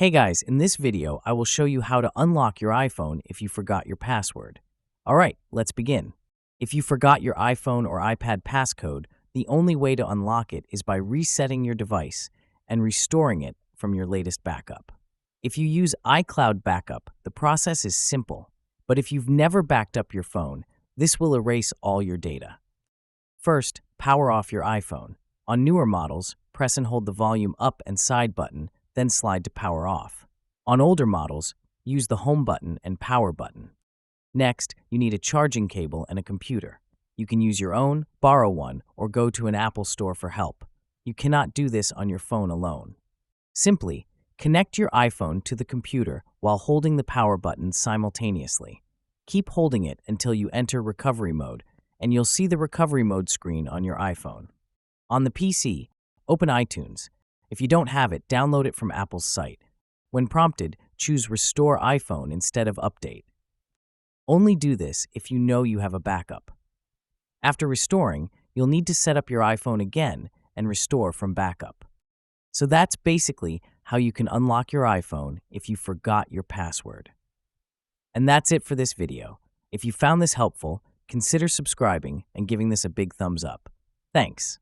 Hey guys, in this video, I will show you how to unlock your iPhone if you forgot your password. Alright, let's begin. If you forgot your iPhone or iPad passcode, the only way to unlock it is by resetting your device and restoring it from your latest backup. If you use iCloud Backup, the process is simple, but if you've never backed up your phone, this will erase all your data. First, power off your iPhone. On newer models, press and hold the volume up and side button, then slide to power off. On older models, use the home button and power button. Next, you need a charging cable and a computer. You can use your own, borrow one, or go to an Apple store for help. You cannot do this on your phone alone. Simply, connect your iPhone to the computer while holding the power button simultaneously. Keep holding it until you enter recovery mode, and you'll see the recovery mode screen on your iPhone. On the PC, open iTunes. If you don't have it, download it from Apple's site. When prompted, choose Restore iPhone instead of Update. Only do this if you know you have a backup. After restoring, you'll need to set up your iPhone again and restore from backup. So that's basically how you can unlock your iPhone if you forgot your password. And that's it for this video. If you found this helpful, consider subscribing and giving this a big thumbs up. Thanks.